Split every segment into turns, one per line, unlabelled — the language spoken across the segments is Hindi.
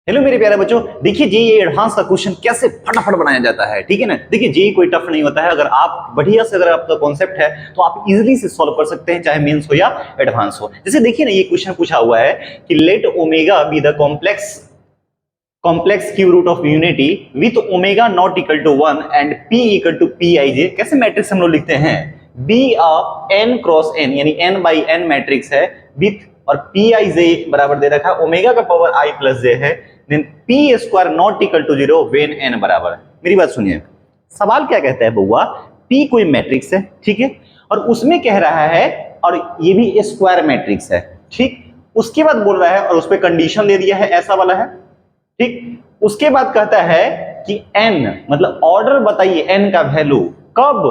हेलो मेरे प्यारे बच्चों, देखिए जी ये एडवांस का क्वेश्चन कैसे फटाफट बनाया जाता है, ठीक है ना। देखिए जी कोई टफ नहीं होता है। अगर आप बढ़िया से अगर आपका कॉन्सेप्ट है तो आप इजीली से सॉल्व कर सकते हैं, चाहे मेंस हो या एडवांस हो। जैसे देखिए ना, ये क्वेश्चन पूछा हुआ है कि let omega be the complex cube root of unity with omega not equal to 1 and P equal to P I J. कैसे मैट्रिक्स हम लोग लिखते हैं, बी एन क्रॉस एन यानी एन बाई एन मैट्रिक्स है विथ, और पी आई जे बराबर दे रखा है ओमेगा का पावर आई प्लस जे है, then P square not equal to 0 when N बराबर। मेरी बात सुनिए, सवाल क्या कहता है बउआ, पी कोई मैट्रिक्स है, ठीक है, और उसमें कह रहा है, और ये भी स्क्वायर मैट्रिक्स है, ठीक। उसके बाद बोल रहा है और उस पर कंडीशन दे दिया है ऐसा वाला है, ठीक। उसके बाद कहता है कि n मतलब ऑर्डर बताइए n का वैल्यू कब,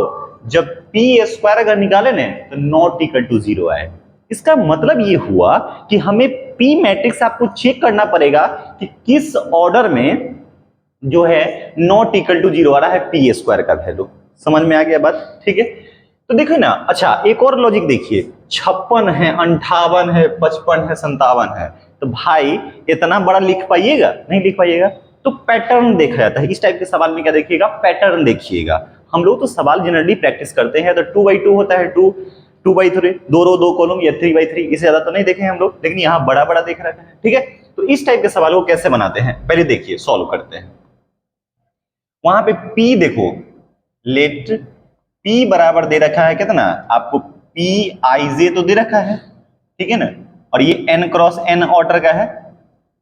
जब पी स्क्वायर अगर निकाले ना तो नॉट इक्वल टू 0 आए। इसका मतलब ये हुआ कि हमें पी मैट्रिक्स आपको चेक करना पड़ेगा कि किस ऑर्डर में जो है नॉट इक्वल टू 0 आ रहा है पी स्क्वायर का वैल्यू। समझ में आ गया बात, ठीक है। तो देखो ना, अच्छा एक और लॉजिक देखिए, 56 है, 58 है, 55 है, 57 है, तो भाई इतना बड़ा लिख पाइएगा? नहीं लिख पाइएगा। तो पैटर्न देखा जाता है इस टाइप के सवाल में। क्या देखिएगा, पैटर्न देखिएगा। हम लोग तो सवाल जनरली प्रैक्टिस करते हैं तो 2x2 होता है, 2x3, 2 रो 2 कॉलम या 3x3, इससे ज्यादा तो नहीं देखे हैं हम लोग, लेकिन यहाँ बड़ा बड़ा देख रखा है, ठीक है। तो इस टाइप के सवालों को कैसे बनाते हैं पहले देखिए, सॉल्व करते हैं। वहां पे P देखो, लेट P बराबर दे रखा है कितना आपको, पी आई जे तो दे रखा है, ठीक है ना, और ये n क्रॉस n ऑर्डर का है।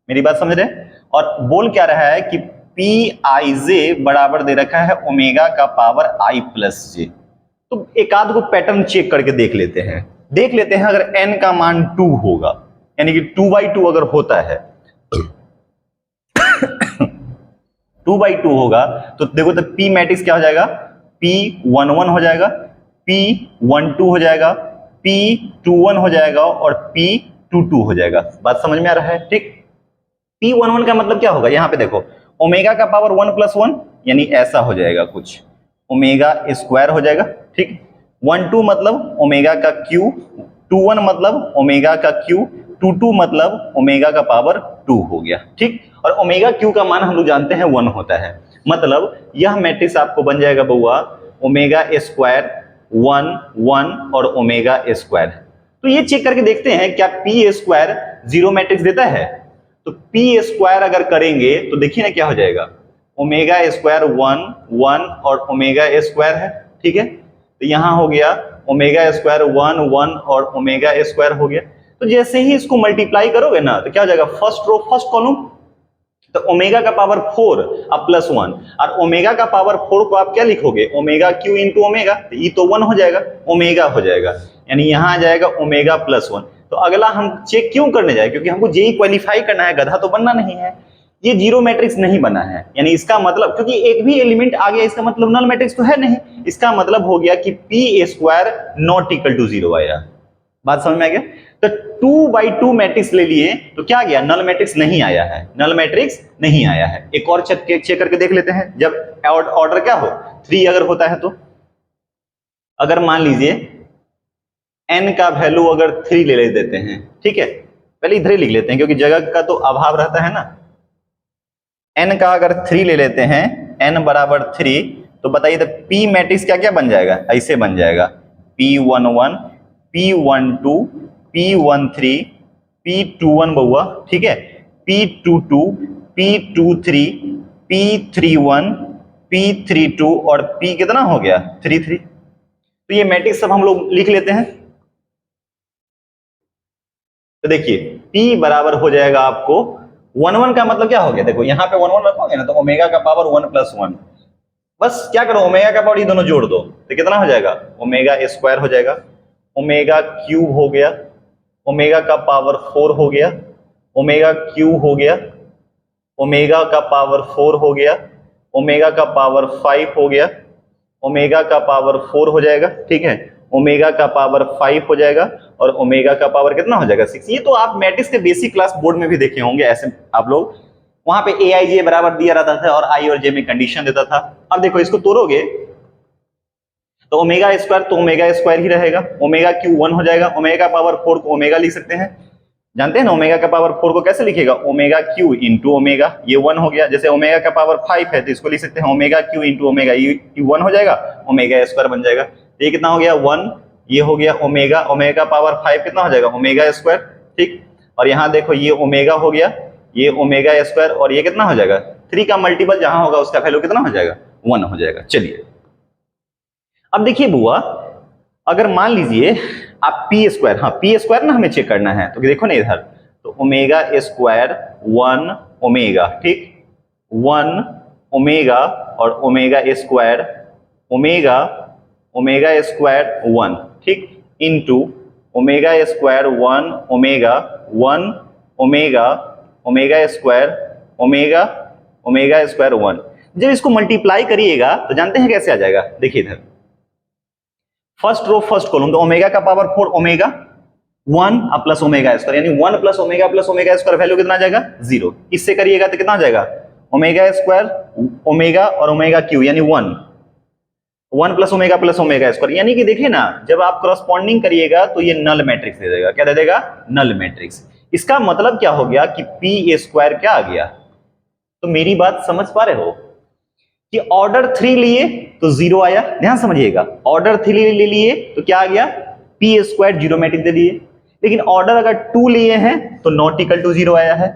मेरी बात समझ रहे? और बोल क्या रहा है कि पी आई जे बराबर दे रखा है ओमेगा का पावर आई प्लस जे। तो एक आध को पैटर्न चेक करके देख लेते हैं अगर n का मान 2 होगा, यानी कि 2/2 अगर होता है 2/2 होगा तो देखो, तो P मैट्रिक्स क्या हो जाएगा, P11 हो जाएगा, P12 हो जाएगा, P21 हो जाएगा और P22 हो जाएगा। बात समझ में आ रहा है, ठीक। P11 का मतलब क्या होगा, यहां पे देखो, ओमेगा का पावर 1 + 1 यानी ऐसा हो जाएगा कुछ, ओमेगा स्क्वायर हो जाएगा, ठीक। 12 मतलब ओमेगा का क्यू, 21 मतलब ओमेगा का क्यू, 22 मतलब ओमेगा का पावर 2 हो गया, ठीक। और ओमेगा क्यू का मान हम लोग जानते हैं 1 होता है, मतलब यह मैट्रिक्स आपको बन जाएगा बउआ ओमेगा स्क्वायर 1 1 और ओमेगा स्क्वायर। तो ये चेक करके देखते हैं क्या पी स्क्वायर 0 मैट्रिक्स देता है। तो पी स्क्वायर अगर करेंगे तो देखिए ना क्या हो जाएगा, ओमेगा स्क्वायर 1 1 और ओमेगा स्क्वायर है, ठीक है। तो यहां हो गया ओमेगा स्क्वायर 1 1 और ओमेगा स्क्वायर हो गया। तो जैसे ही इसको मल्टीप्लाई करोगे ना तो क्या हो जाएगा, फर्स्ट रो फर्स्ट कॉलम, तो ओमेगा का पावर 4 अब +1, और ओमेगा का पावर 4 को आप क्या लिखोगे, ओमेगा क्यू इंटू ओमेगा, तो ये तो 1 हो जाएगा, ओमेगा हो जाएगा, यानी यहां आ जाएगा ओमेगा +1। तो अगला हम चेक क्यों करने जाए, क्योंकि हमको जेई क्वालिफाई करना है, गधा तो बनना नहीं है। ये 0 मैट्रिक्स नहीं बना है, यानी इसका मतलब, क्योंकि एक भी एलिमेंट आ गया इसका मतलब नल मैट्रिक्स तो है नहीं, इसका मतलब हो गया कि P square not equal to 0 आया। बात समझ में आ गया। तो 2/2 मैट्रिक्स ले लिए तो क्या गया, नल मैट्रिक्स नहीं आया है, नल मैट्रिक्स नहीं आया है। एक और चेक करके देख लेते हैं, जब ऑर्डर क्या हो 3 अगर होता है तो, अगर मान लीजिए n का वैल्यू अगर 3 ले देते हैं, ठीक है, पहले इधर ही लिख लेते हैं क्योंकि जगह का तो अभाव रहता है ना। n का अगर 3 ले लेते हैं, n बराबर 3, तो बताइए तो p मैट्रिक्स क्या क्या बन जाएगा, ऐसे बन जाएगा P11 P12 P13 P21 बउआ, ठीक है, P22 P23 P31 P32 और P कितना हो गया 33। तो ये मैट्रिक्स सब हम लोग लिख लेते हैं। तो देखिए P बराबर हो जाएगा आपको 1 1 का मतलब क्या हो गया, देखो यहाँ पे 1 1 रखोगे ना तो ओमेगा का पावर 1 + 1, बस क्या करो ओमेगा का पावर ये दोनों जोड़ दो तो कितना हो जाएगा, ओमेगा स्क्वायर हो जाएगा, ओमेगा क्यूब हो गया, ओमेगा का पावर 4 हो गया, ओमेगा क्यूब हो गया, ओमेगा का पावर 4 हो गया, ओमेगा का पावर 5 हो गया, ओमेगा का पावर 4 हो जाएगा, ठीक है, ओमेगा का पावर 5 हो जाएगा और ओमेगा का पावर कितना हो जाएगा 6। ये तो आप मैट्रिक्स के बेसिक क्लास बोर्ड में भी देखे होंगे, ऐसे आप लोग वहां पे ए आई जे बराबर दिया रहता था और आई और जे में कंडीशन देता था। अब देखो इसको तोड़ोगे तो ओमेगा स्क्वायर तो ओमेगा स्क्वायर ही रहेगा, ओमेगा क्यू 1 हो जाएगा, ओमेगा पावर 4 को ओमेगा लिख सकते हैं, जानते हैं ना ओमेगा का पावर 4 को कैसे लिखेगा, ओमेगा क्यू इंटू ओमेगा, ये 1 हो गया। जैसे ओमेगा का पावर 5 है तो इसको लिख सकते हैं ओमेगा क्यू इंटू ओमेगा, ये 1 हो जाएगा, ओमेगा स्क्वायर बन जाएगा। तो ये कितना हो गया 1, ये हो गया ओमेगा, ओमेगा का पावर 5 कितना हो जाएगा ओमेगा स्क्वायर, ठीक। और यहाँ देखो ये ओमेगा हो गया, ये ओमेगा स्क्वायर, और ये कितना हो जाएगा 3 का मल्टीपल जहां होगा उसका वैल्यू कितना हो जाएगा 1 हो जाएगा। चलिए अब देखिए बुआ, अगर मान लीजिए आप पी स्क्वायर, हाँ पी स्क्वायर ना हमें चेक करना है, तो देखो ना इधर, तो ओमेगा स्क्वायर 1 ओमेगा, ठीक, 1 ओमेगा और omega square, omega omega square 1, ठीक, into omega square 1 omega 1 omega omega square omega omega square 1। जब इसको मल्टीप्लाई करिएगा तो जानते हैं कैसे आ जाएगा, देखिए इधर फर्स्ट रो फर्स्ट कॉलम, तो ओमेगा का power 4 omega 1 plus omega square, यानी 1 प्लस ओमेगा स्क्वायर वैल्यू कितना आ जाएगा 0। इससे करिएगा तो कितना आ जाएगा ओमेगा स्क्वायर ओमेगा और ओमेगा क्यू, यानी 1 प्लस ओमेगा स्क्वायर, यानी कि देखिए ना जब आप करस्पॉन्डिंग करिएगा तो ये नल मैट्रिक्स दे देगा। क्या दे देगा, नल मैट्रिक्स। इसका मतलब क्या हो गया कि पी स्क्वायर क्या आ गया। तो मेरी बात समझ पा रहे हो कि ऑर्डर 3 लिए तो 0 आया, ध्यान समझिएगा, ऑर्डर 3 ले लिए तो क्या आ गया पी स्क्वायर, जीरो मैट्रिक्स दे दिए। लेकिन ऑर्डर अगर 2 लिए हैं तो नॉट इक्वल टू 0 आया है।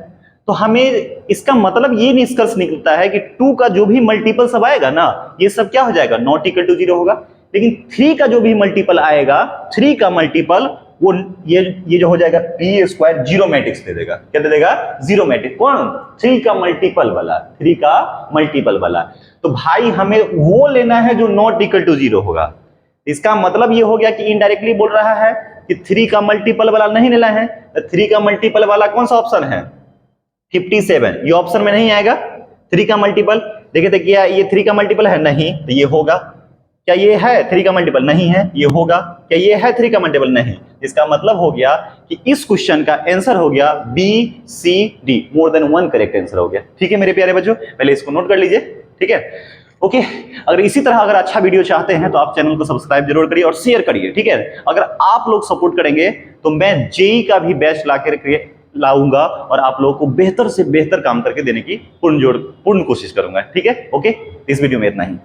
तो हमें इसका मतलब ये निष्कर्ष निकलता है कि 2 का जो भी मल्टीपल सब आएगा ना, ये सब क्या हो जाएगा नॉट इक्वल टू 0 होगा। लेकिन 3 का जो भी मल्टीपल आएगा, 3 का मल्टीपल वो ये जो हो जाएगा पी स्क्वायर, जीरो मैट्रिक्स दे देगा। क्या दे देगा, जीरो मैट्रिक्स। कौन, 3 का मल्टीपल वाला, 3 का मल्टीपल वाला। तो भाई हमें वो लेना है जो नॉट इक्वल टू 0 होगा। इसका मतलब ये हो गया कि इनडायरेक्टली बोल रहा है कि 3 का मल्टीपल वाला नहीं लेना है। तो 3 का मल्टीपल वाला कौन सा ऑप्शन है 57, ये ऑप्शन में नहीं आएगा 3 का मल्टीपल। देखिए तो क्या ये 3 का मल्टीपल है, नहीं, तो ये होगा। क्या ये है 3 का मल्टीपल, नहीं है, ये होगा। क्या ये है 3 का मल्टीपल, नहीं। इसका मतलब हो गया कि इस क्वेश्चन का आंसर हो गया B C D, more than 1 correct answer हो गया। ठीक है मेरे प्यारे बच्चों, पहले इसको नोट कर लीजिए, ठीक है, ओके। अगर इसी तरह अगर अच्छा वीडियो चाहते हैं तो आप चैनल को सब्सक्राइब जरूर करिए और शेयर करिए, ठीक है। अगर आप लोग सपोर्ट करेंगे तो मैं जेई का भी बैच लाऊंगा और आप लोगों को बेहतर से बेहतर काम करके देने की पूर्ण कोशिश करूंगा, ठीक है, ओके। इस वीडियो में इतना ही।